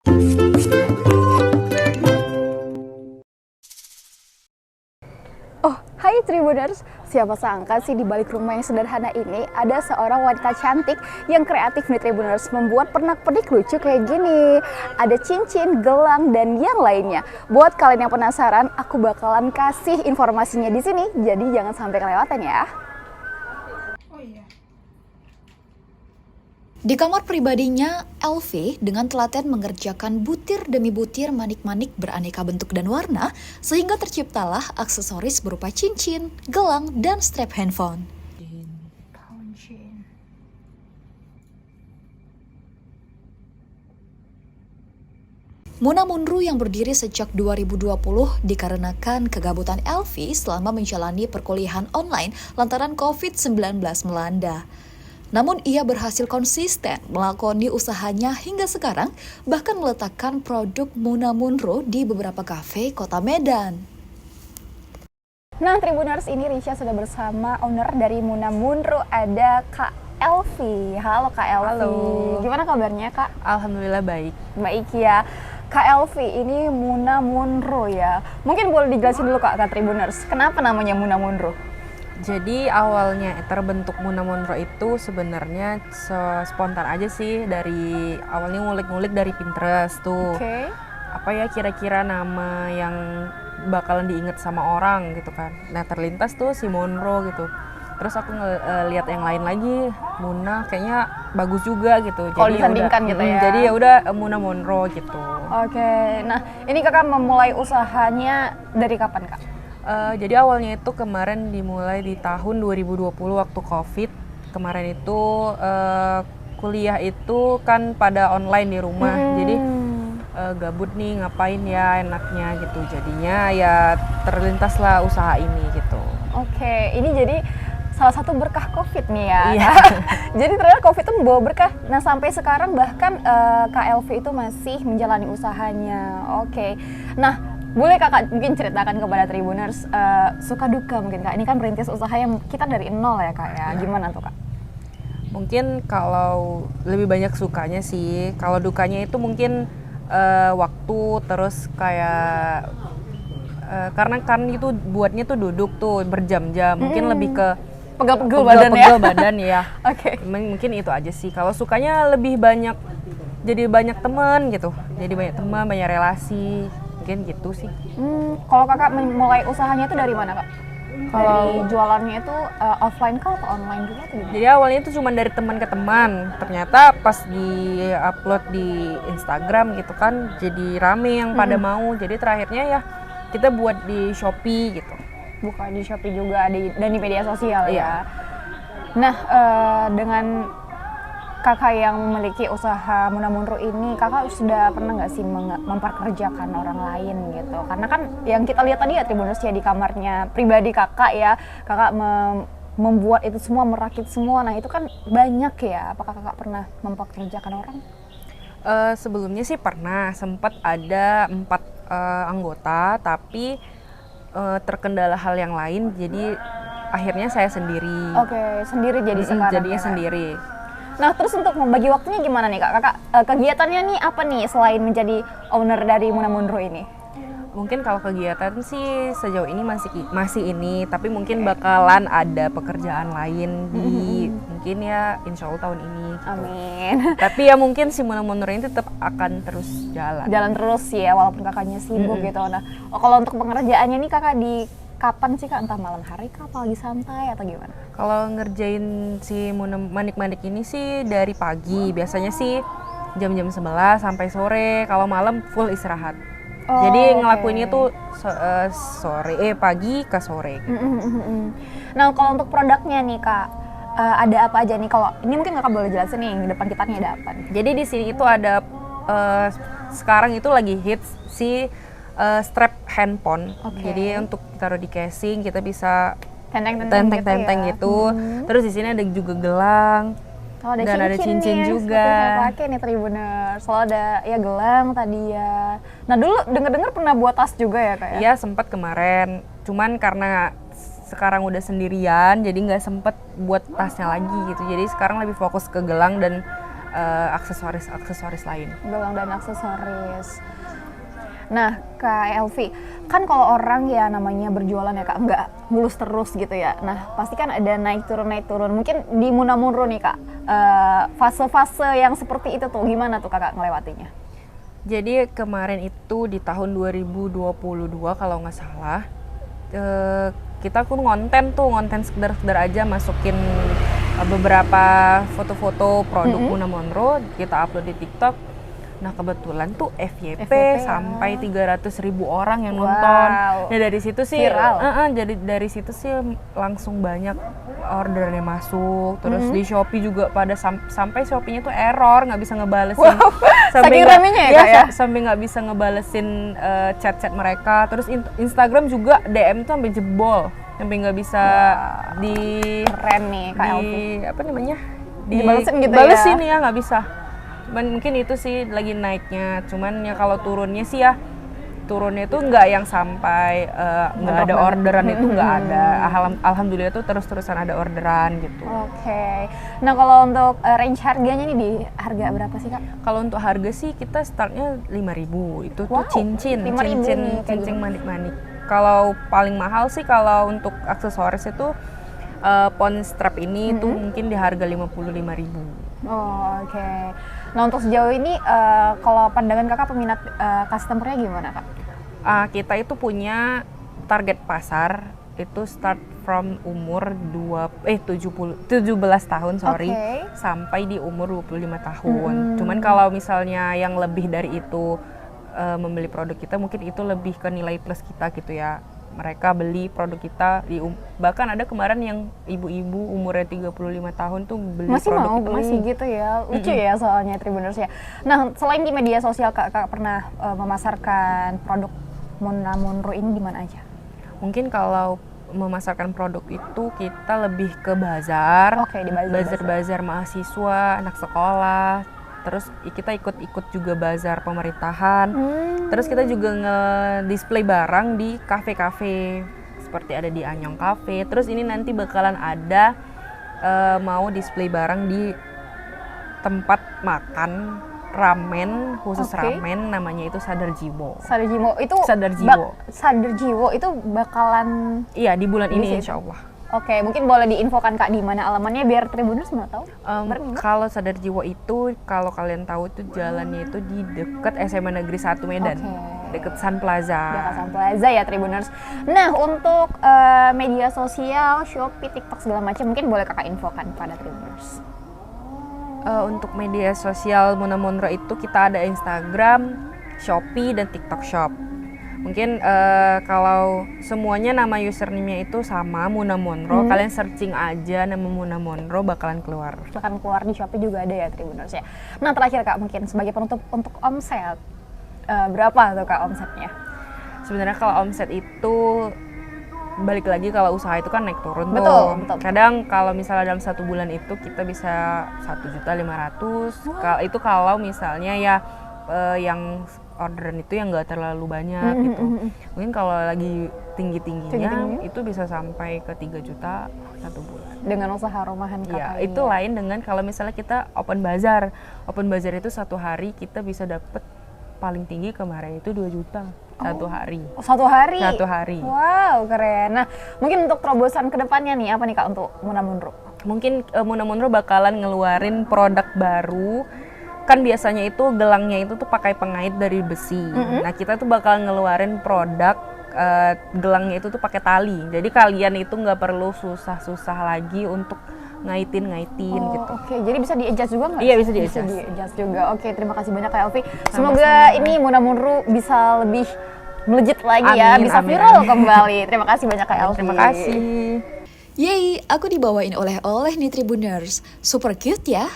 Oh, hai Tribuners. Siapa sangka sih di balik rumah yang sederhana ini ada seorang wanita cantik yang kreatif nih Tribuners, membuat pernak-pernik lucu kayak gini. Ada cincin, gelang, dan yang lainnya. Buat kalian yang penasaran, aku bakalan kasih informasinya di sini, jadi jangan sampai kelewatan ya. Di kamar pribadinya, Elvi dengan telaten mengerjakan butir demi butir manik-manik beraneka bentuk dan warna, sehingga terciptalah aksesoris berupa cincin, gelang, dan strap handphone. Munamunru yang berdiri sejak 2020 dikarenakan kegabutan Elvi selama menjalani perkuliahan online lantaran COVID-19 melanda. Namun ia berhasil konsisten melakoni usahanya hingga sekarang, bahkan meletakkan produk Munamunru di beberapa kafe kota Medan. Nah Tribuners, ini Risha sudah bersama owner dari Munamunru, ada Kak Elvi. Halo Kak Elvi. Halo. Gimana kabarnya Kak? Alhamdulillah baik. Baik ya. Kak Elvi, ini Munamunru ya. Mungkin boleh dijelasin dulu Kak Tribuners, kenapa namanya Munamunru? Jadi awalnya terbentuk Munamunru itu sebenarnya spontan aja sih, dari awalnya ngulik-ngulik dari Pinterest tuh. Oke. Apa ya kira-kira nama yang bakalan diinget sama orang gitu kan. Nah terlintas tuh si Monro gitu. Terus aku lihat yang lain lagi, Muna kayaknya bagus juga gitu. Kalau disandingkan gitu ya. Jadi ya udah Munamunru gitu. Oke. Nah, ini Kakak memulai usahanya dari kapan Kak? Jadi awalnya itu kemarin dimulai di tahun 2020 waktu COVID. Kemarin itu kuliah itu kan pada online di rumah. Jadi gabut nih ngapain ya enaknya gitu. Jadinya ya terlintaslah usaha ini gitu. Oke, ini jadi salah satu berkah COVID nih ya. Iya. Jadi ternyata COVID itu membawa berkah. Nah sampai sekarang bahkan Kak Elvi itu masih menjalani usahanya. Oke. Nah, boleh Kakak mungkin ceritakan kepada Tribuners suka duka mungkin Kak. Ini kan merintis usaha yang kita dari nol ya Kak ya. Gimana tuh Kak? Mungkin kalau lebih banyak sukanya sih. Kalau dukanya itu mungkin waktu, terus kayak karena kan itu buatnya tuh duduk tuh berjam-jam. Mungkin lebih ke Pegel-pegel badan ya. Badan ya. Oke. Mungkin itu aja sih. Kalau sukanya lebih banyak, jadi banyak teman gitu. Jadi banyak teman, banyak relasi. Mungkin gitu sih. Kalau Kakak mulai usahanya itu dari mana Kak? Kalau jualannya itu offline kah atau online juga atau gimana? Jadi awalnya itu cuma dari teman ke teman. Ternyata pas di-upload di Instagram gitu kan, jadi rame yang pada mau. Jadi terakhirnya ya kita buat di Shopee gitu. Buka di Shopee juga dan di media sosial Iya. ya. Nah, dengan Kakak yang memiliki usaha Munamunru ini, Kakak sudah pernah nggak sih memperkerjakan orang lain gitu? Karena kan yang kita lihat tadi ya Tribuners ya di kamarnya pribadi Kakak ya, Kakak membuat itu semua, merakit semua. Nah itu kan banyak ya. Apakah Kakak pernah mempekerjakan orang? Sebelumnya sih pernah, sempat ada 4 anggota, tapi terkendala hal yang lain, jadi akhirnya saya sendiri. Oke, sendiri jadi sekarang. Jadinya ya, Kak? sendiri. Nah, terus untuk membagi waktunya gimana nih Kak? Kakak kegiatannya nih apa nih selain menjadi owner dari Munamunru ini? Mungkin kalau kegiatan sih sejauh ini masih ini, tapi mungkin bakalan ada pekerjaan lain di mungkin ya insya Allah tahun ini. Amin. Tapi ya mungkin si Munamunru ini tetap akan terus jalan. Jalan terus ya walaupun kakaknya sibuk gitu. Nah, kalau untuk pengerjaannya nih Kakak di kapan sih Kak? Entah malam hari kah, pagi santai atau gimana? Kalau ngerjain si manik-manik ini sih dari pagi, biasanya sih jam-jam 11 sampai sore. Kalau malam full istirahat. Jadi ngelakuinnya tuh pagi ke sore. Nah, kalau untuk produknya nih Kak, ada apa aja nih? Kalau ini mungkin Kakak boleh jelasin nih, yang di depan kita nih ada apa nih? Jadi di sini itu ada sekarang itu lagi hits si strap handphone. Jadi untuk taruh di casing kita bisa tenteng-tenteng gitu. Terus di sini ada juga gelang. Oh, ada dan ada cincin nih, juga. Seperti saya pakai nih Tribuners. Soalnya ada ya gelang tadi ya. Nah dulu dengar-dengar pernah buat tas juga ya Kak ya? Iya sempat kemarin. Cuman karena sekarang udah sendirian, jadi nggak sempet buat tasnya lagi gitu. Jadi sekarang lebih fokus ke gelang dan aksesoris lain. Gelang dan aksesoris. Nah, Kak Elvi, kan kalau orang ya namanya berjualan ya Kak, nggak mulus terus gitu ya. Nah, pasti kan ada naik turun. Mungkin di Munamunro nih Kak, fase-fase yang seperti itu tuh gimana tuh Kakak ngelewatinya? Jadi kemarin itu di tahun 2022 kalau nggak salah, kita pun ngonten sekedar aja masukin beberapa foto-foto produk Munamunro, kita upload di TikTok. Nah kebetulan tuh FYP sampai 300.000 orang yang nonton. Nah dari situ sih jadi dari situ sih langsung banyak ordernya masuk. Terus di Shopee juga pada sampai Shopee-nya tuh error, nggak bisa ngebalesin. Saking ramenya ya Kak ya? Sampai nggak bisa ngebalesin chat-chat mereka. Terus Instagram juga DM tuh sampai jebol, sampai nggak bisa keren nih Kak Elvi. Apa namanya? Dibalesin gitu Balesin ya nggak bisa. Mungkin itu sih lagi naiknya, cuman ya kalau turunnya sih ya turunnya itu nggak yang sampai nggak ada orderan itu nggak ada. Alhamdulillah tuh terus-terusan ada orderan gitu. Oke. Nah kalau untuk range harganya nih di harga berapa sih Kak? Kalau untuk harga sih kita startnya 5.000, itu tuh cincin manik-manik. Kalau paling mahal sih kalau untuk aksesoris itu pon strap ini tuh mungkin di harga 55.000. Oh, oke. Nah untuk sejauh ini kalau pandangan Kakak peminat customer-nya gimana Kak? Kita itu punya target pasar itu start from umur 17 tahun sampai di umur 25 tahun. Cuman kalau misalnya yang lebih dari itu membeli produk kita, mungkin itu lebih ke nilai plus kita gitu ya. Mereka beli produk kita bahkan ada kemarin yang ibu-ibu umurnya 35 tahun tuh beli masih produk mau kita beli gitu ya. Lucu ya soalnya Tribuners ya. Nah, selain di media sosial Kakak pernah memasarkan produk Munamunro ini di mana aja? Mungkin kalau memasarkan produk itu kita lebih ke bazar. Oke, di bazar mahasiswa, anak sekolah. Terus kita ikut juga bazar pemerintahan. Terus kita juga nge-display barang di kafe-kafe seperti ada di Anyong Cafe. Terus ini nanti bakalan ada mau display barang di tempat makan ramen, khusus ramen, namanya itu Sadar Jiwo. Sadar Jiwo itu bakalan di bulan ini insya Allah. Oke, mungkin boleh diinfokan Kak di mana alamannya biar Tribuners mau tahu? Kalau Sadar Jiwo itu, kalau kalian tahu itu jalannya itu di dekat SMA Negeri 1 Medan, dekat Sun Plaza. Dekat Sun Plaza ya Tribuners. Nah untuk media sosial, Shopee, TikTok segala macam mungkin boleh Kakak infokan pada Tribuners. Untuk media sosial Munamunro itu kita ada Instagram, Shopee dan TikTok Shop. Mungkin kalau semuanya nama username-nya itu sama Munamunro, kalian searching aja nama Munamunro bakalan keluar. Bakalan keluar di Shopee juga ada ya Tribuners ya. Nah terakhir Kak mungkin sebagai penutup untuk omset, berapa tuh Kak omsetnya? Sebenarnya kalau omset itu balik lagi kalau usaha itu kan naik turun betul. Kadang kalau misalnya dalam 1 bulan itu kita bisa 1.500.000. Itu kalau misalnya ya yang orderan itu yang nggak terlalu banyak gitu. Mungkin kalau lagi tinggi-tingginya itu bisa sampai ke 3 juta 1 bulan. Dengan usaha rumahan Kakak. Iya, itu lain dengan kalau misalnya kita open bazar. Open bazar itu 1 hari kita bisa dapat paling tinggi kemarin itu 2 juta. 1 hari. 1 hari? 1 hari. Wow, keren. Nah, mungkin untuk terobosan kedepannya nih, apa nih Kak untuk Munamunro? Mungkin Munamunro bakalan ngeluarin produk baru. Kan biasanya itu gelangnya itu tuh pakai pengait dari besi. Nah kita tuh bakal ngeluarin produk gelangnya itu tuh pakai tali. Jadi kalian itu nggak perlu susah-susah lagi untuk ngaitin gitu. Oke, jadi bisa di-adjust juga nggak? Iya bisa di-adjust. Bisa di-adjust juga. Oke, terima kasih banyak Kak Elvi. Semoga ini Munamunro bisa lebih melejit lagi ya, bisa viral kembali. Terima kasih banyak Kak Elvi. Terima kasih. Yeay, aku dibawain oleh-oleh nih Tribuners. Super cute ya.